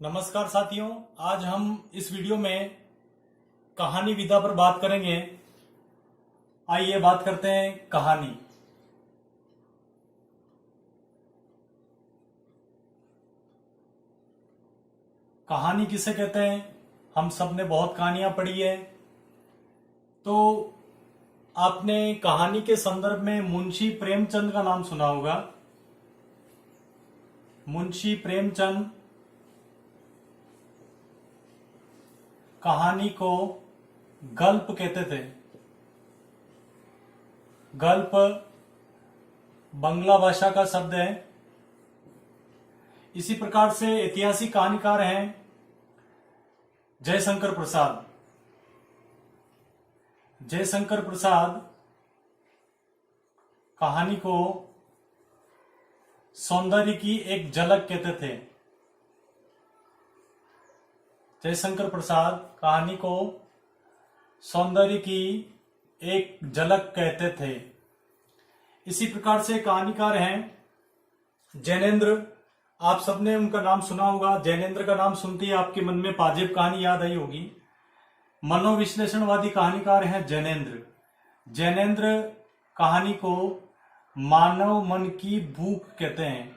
नमस्कार साथियों, आज हम इस वीडियो में कहानी विधा पर बात करेंगे। आइए बात करते हैं कहानी। कहानी किसे कहते हैं? हम सब ने बहुत कहानियां पढ़ी है। तो आपने कहानी के संदर्भ में मुंशी प्रेमचंद का नाम सुना होगा। मुंशी प्रेमचंद कहानी को गल्प कहते थे। गल्प बंगला भाषा का शब्द है। इसी प्रकार से ऐतिहासिक कहानीकार हैं जयशंकर प्रसाद। जयशंकर प्रसाद कहानी को सौंदर्य की एक झलक कहते थे। जयशंकर प्रसाद कहानी को सौंदर्य की एक झलक कहते थे। इसी प्रकार से कहानीकार हैं जैनेन्द्र। आप सबने उनका नाम सुना होगा। जैनेन्द्र का नाम सुनते ही आपके मन में पाजेब कहानी याद आई होगी। मनोविश्लेषणवादी कहानीकार हैं जैनेन्द्र। जैनेन्द्र कहानी को मानव मन की भूख कहते हैं।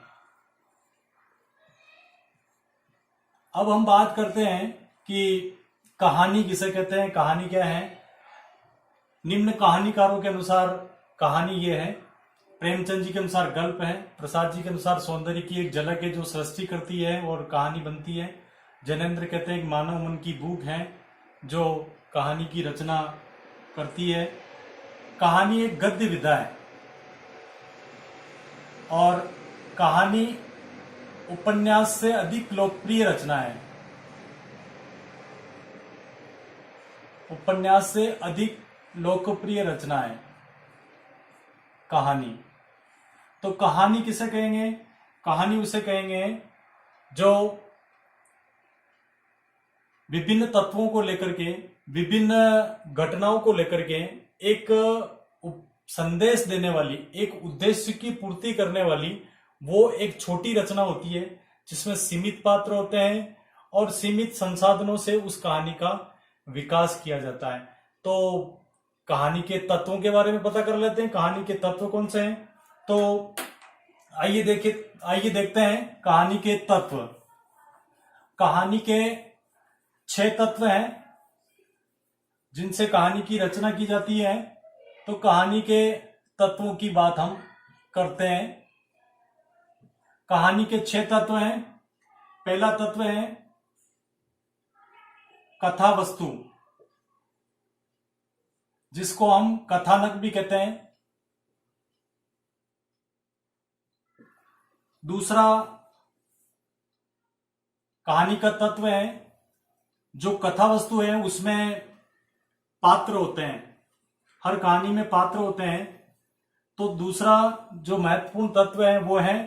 अब हम बात करते हैं कि कहानी किसे कहते हैं, कहानी क्या है। निम्न कहानीकारों के अनुसार कहानी ये है। प्रेमचंद जी के अनुसार गल्प है। प्रसाद जी के अनुसार सौंदर्य की एक झलक है जो सृष्टि करती है और कहानी बनती है। जैनेन्द्र कहते हैं कि मानव मन की भूख है जो कहानी की रचना करती है। कहानी एक गद्य विधा है और कहानी उपन्यास से अधिक लोकप्रिय रचना है। उपन्यास से अधिक लोकप्रिय रचना है कहानी। तो कहानी किसे कहेंगे? कहानी उसे कहेंगे जो विभिन्न तत्वों को लेकर के, विभिन्न घटनाओं को लेकर के एक संदेश देने वाली, एक उद्देश्य की पूर्ति करने वाली वो एक छोटी रचना होती है जिसमें सीमित पात्र होते हैं और सीमित संसाधनों से उस कहानी का विकास किया जाता है। तो कहानी के तत्वों के बारे में पता कर लेते हैं। कहानी के तत्व कौन से हैं? तो आइए देखते हैं कहानी के तत्व। कहानी के 6 तत्व हैं जिनसे कहानी की रचना की जाती है। तो कहानी के तत्वों की बात हम करते हैं। कहानी के 6 तत्व हैं। पहला तत्व है कथा वस्तु, जिसको हम कथानक भी कहते हैं। दूसरा कहानी का तत्व है जो कथा वस्तु है उसमें पात्र होते हैं। हर कहानी में पात्र होते हैं। तो दूसरा जो महत्वपूर्ण तत्व है वो है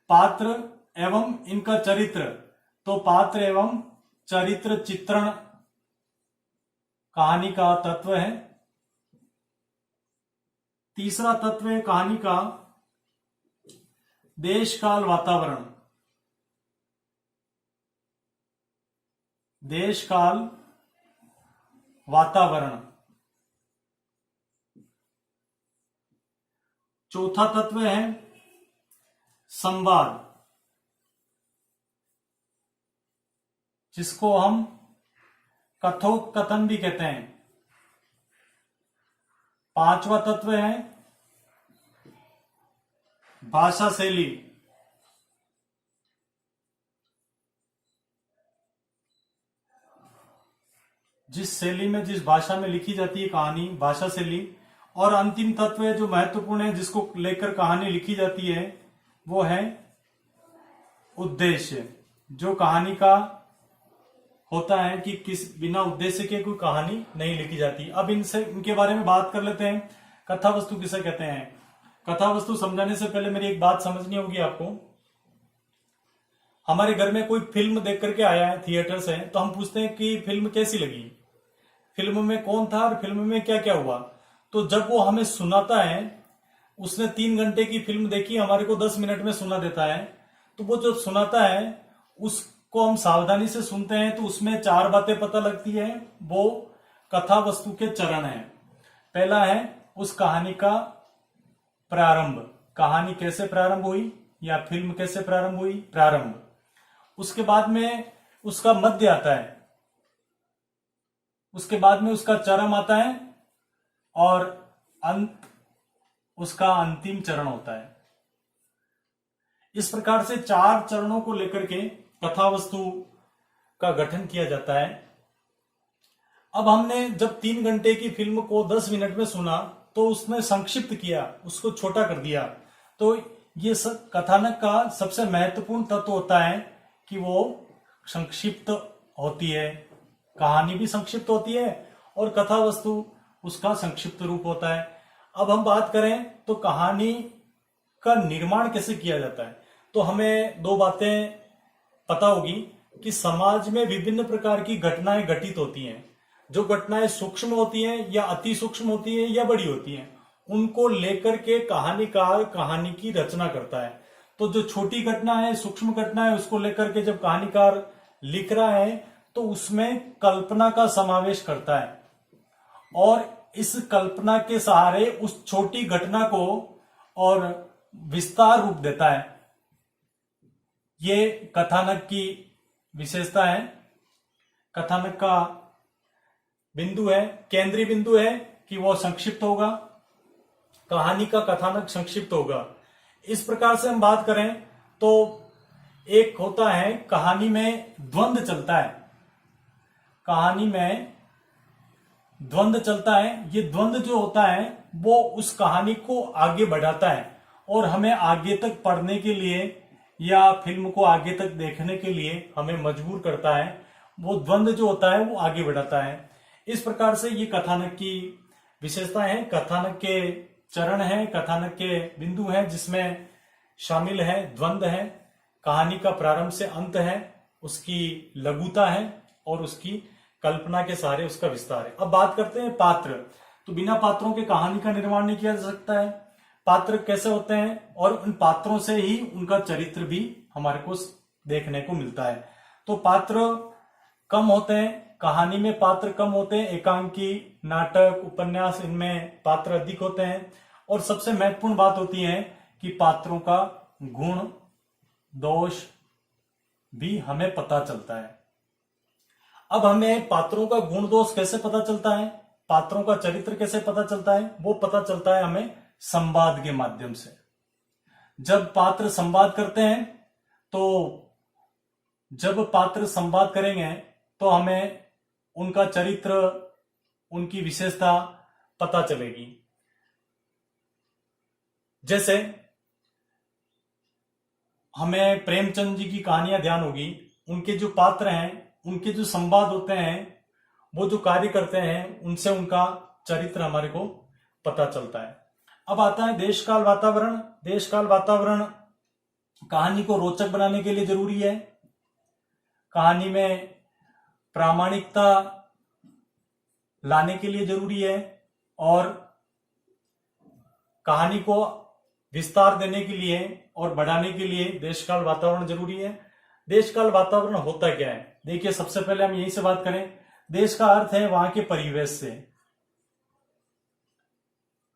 पात्र एवं इनका चरित्र। तो पात्र एवं चरित्र चित्रण कहानी का तत्व है। तीसरा तत्व है कहानी का देश काल वातावरण। देश काल वातावरण। चौथा तत्व है संवाद, जिसको हम कथोपकथन भी कहते हैं। पांचवा तत्व है भाषा शैली। जिस शैली में, जिस भाषा में लिखी जाती है कहानी, भाषा शैली। और अंतिम तत्व है जो महत्वपूर्ण है जिसको लेकर कहानी लिखी जाती है, वो है उद्देश्य। जो कहानी का होता है कि किस बिना उद्देश्य के कोई कहानी नहीं लिखी जाती। अब इनके बारे में बात कर लेते हैं। कथा वस्तु किसे कहते हैं? कथा वस्तु समझाने से पहले मेरी एक बात समझनी होगी आपको। हमारे घर में कोई फिल्म देख करके आया है, थिएटर से, तो हम पूछते हैं कि फिल्म कैसी लगी, फिल्म में कौन था और फिल्म में क्या क्या हुआ। तो जब वो हमें सुनाता है, उसने 3 घंटे की फिल्म देखी, हमारे को 10 मिनट में सुना देता है, तो वो जो सुनाता है उस को हम सावधानी से सुनते हैं तो उसमें 4 बातें पता लगती है। वो कथा वस्तु के चरण हैं। पहला है उस कहानी का प्रारंभ, कहानी कैसे प्रारंभ हुई या फिल्म कैसे प्रारंभ हुई, प्रारंभ। उसके बाद में उसका मध्य आता है, उसके बाद में उसका चरम आता है और अंत, उसका अंतिम चरण होता है। इस प्रकार से 4 चरणों को लेकर के कथा वस्तु का गठन किया जाता है। अब हमने जब 3 घंटे की फिल्म को 10 मिनट में सुना तो उसमें संक्षिप्त किया, उसको छोटा कर दिया। तो ये कथानक का सबसे महत्वपूर्ण तत्व होता है कि वो संक्षिप्त होती है, कहानी भी संक्षिप्त होती है और कथा वस्तु उसका संक्षिप्त रूप होता है। अब हम बात करें तो कहानी का निर्माण कैसे किया जाता है, तो हमें 2 बातें पता होगी कि समाज में विभिन्न प्रकार की घटनाएं घटित होती हैं। जो घटनाएं सूक्ष्म होती हैं या अति सूक्ष्म होती हैं या बड़ी होती हैं, उनको लेकर के कहानीकार कहानी की रचना करता है। तो जो छोटी घटना है, सूक्ष्म घटना है, उसको लेकर के जब कहानीकार लिख रहा है तो उसमें कल्पना का समावेश करता है और इस कल्पना के सहारे उस छोटी घटना को और विस्तार रूप देता है। ये कथानक की विशेषता है। कथानक का बिंदु है, केंद्रीय बिंदु है कि वो संक्षिप्त होगा, कहानी का कथानक संक्षिप्त होगा। इस प्रकार से हम बात करें तो एक होता है कहानी में द्वंद्व चलता है, कहानी में द्वंद्व चलता है। ये द्वंद्व जो होता है वो उस कहानी को आगे बढ़ाता है और हमें आगे तक पढ़ने के लिए या फिल्म को आगे तक देखने के लिए हमें मजबूर करता है। वो द्वंद्व जो होता है वो आगे बढ़ाता है। इस प्रकार से ये कथानक की विशेषताएं हैं। कथानक के चरण हैं, कथानक के बिंदु हैं जिसमें शामिल है द्वंद्व है, कहानी का प्रारंभ से अंत है, उसकी लघुता है और उसकी कल्पना के सहारे उसका विस्तार है। अब बात करते हैं पात्र। तो बिना पात्रों के कहानी का निर्माण नहीं किया जा सकता है। पात्र कैसे होते हैं और उन पात्रों से ही उनका चरित्र भी हमारे को देखने को मिलता है। तो पात्र कम होते हैं, कहानी में पात्र कम होते हैं। एकांकी, नाटक, उपन्यास, इनमें पात्र अधिक होते हैं। और सबसे महत्वपूर्ण बात होती है कि पात्रों का गुण दोष भी हमें पता चलता है। अब हमें पात्रों का गुण दोष कैसे पता चलता है, पात्रों का चरित्र कैसे पता चलता है, वो पता चलता है हमें संवाद के माध्यम से। जब पात्र संवाद करते हैं तो जब पात्र संवाद करेंगे तो हमें उनका चरित्र, उनकी विशेषता पता चलेगी। जैसे हमें प्रेमचंद जी की कहानियां ध्यान होगी, उनके जो पात्र हैं, उनके जो संवाद होते हैं, वो जो कार्य करते हैं, उनसे उनका चरित्र हमारे को पता चलता है। अब आता है देश काल वातावरण। देश काल वातावरण कहानी को रोचक बनाने के लिए जरूरी है। कहानी में प्रामाणिकता लाने के लिए जरूरी है और कहानी को विस्तार देने के लिए और बढ़ाने के लिए देशकाल वातावरण जरूरी है। देशकाल वातावरण होता क्या है, देखिए सबसे पहले हम यहीं से बात करें। देश का अर्थ है वहां के परिवेश से,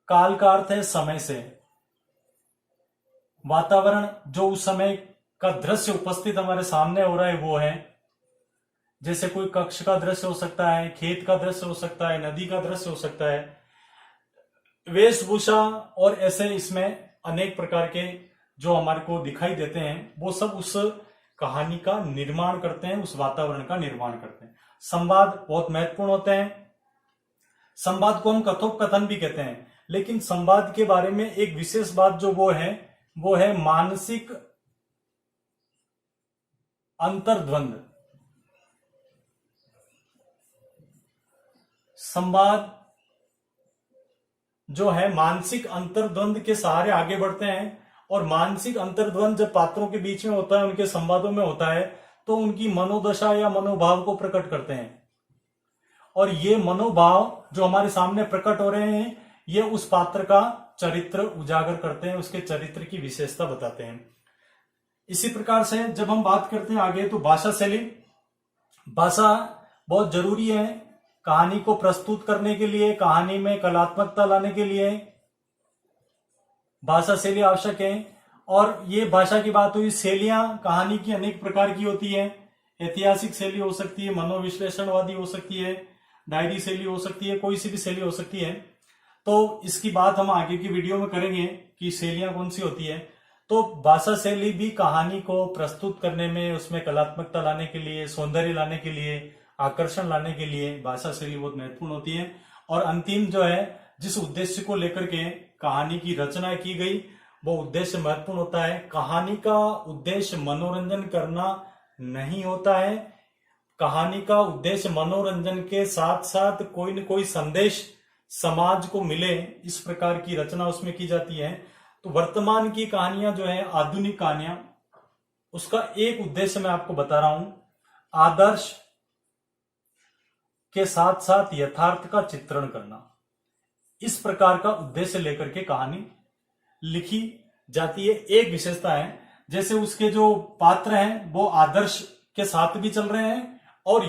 काल का अर्थ है समय से। वातावरण जो उस समय का दृश्य उपस्थित हमारे सामने हो रहा है वो है, जैसे कोई कक्ष का दृश्य हो सकता है, खेत का दृश्य हो सकता है, नदी का दृश्य हो सकता है, वेशभूषा और ऐसे इसमें अनेक प्रकार के जो हमारे को दिखाई देते हैं, वो सब उस कहानी का निर्माण करते हैं, उस वातावरण का निर्माण करते हैं। संवाद बहुत महत्वपूर्ण होते हैं। संवाद को हम कथोपकथन भी कहते हैं, लेकिन संवाद के बारे में एक विशेष बात जो वो है मानसिक अंतर्द्वंद। संवाद जो है मानसिक अंतर्द्वंद के सहारे आगे बढ़ते हैं, और मानसिक अंतर्द्वंद जब पात्रों के बीच में होता है, उनके संवादों में होता है, तो उनकी मनोदशा या मनोभाव को प्रकट करते हैं। और ये मनोभाव जो हमारे सामने प्रकट हो रहे हैं, ये उस पात्र का चरित्र उजागर करते हैं, उसके चरित्र की विशेषता बताते हैं। इसी प्रकार से जब हम बात करते हैं आगे, तो भाषा शैली, भाषा बहुत जरूरी है कहानी को प्रस्तुत करने के लिए, कहानी में कलात्मकता लाने के लिए भाषा शैली आवश्यक है। और ये भाषा की बात हुई, शैलियां कहानी की अनेक प्रकार की होती है। ऐतिहासिक शैली हो सकती है, मनोविश्लेषणवादी हो सकती है, डायरी शैली हो सकती है, कोई सी भी शैली हो सकती है। तो इसकी बात हम आगे की वीडियो में करेंगे कि शैलियां कौन सी होती है। तो भाषा शैली भी कहानी को प्रस्तुत करने में, उसमें कलात्मकता लाने के लिए, सौंदर्य लाने के लिए, आकर्षण लाने के लिए भाषा शैली बहुत महत्वपूर्ण होती है। और अंतिम जो है, जिस उद्देश्य को लेकर के कहानी की रचना की गई, वो उद्देश्य महत्वपूर्ण होता है। कहानी का उद्देश्य मनोरंजन करना नहीं होता है। कहानी का उद्देश्य मनोरंजन के साथ साथ कोई न कोई संदेश समाज को मिले, इस प्रकार की रचना उसमें की जाती है। तो वर्तमान की कहानियां जो है, आधुनिक कहानियां, उसका एक उद्देश्य मैं आपको बता रहा हूं, आदर्श के साथ साथ यथार्थ का चित्रण करना। इस प्रकार का उद्देश्य लेकर के कहानी लिखी जाती है। एक विशेषता है, जैसे उसके जो पात्र हैं वो आदर्श के साथ भी चल रहे हैं और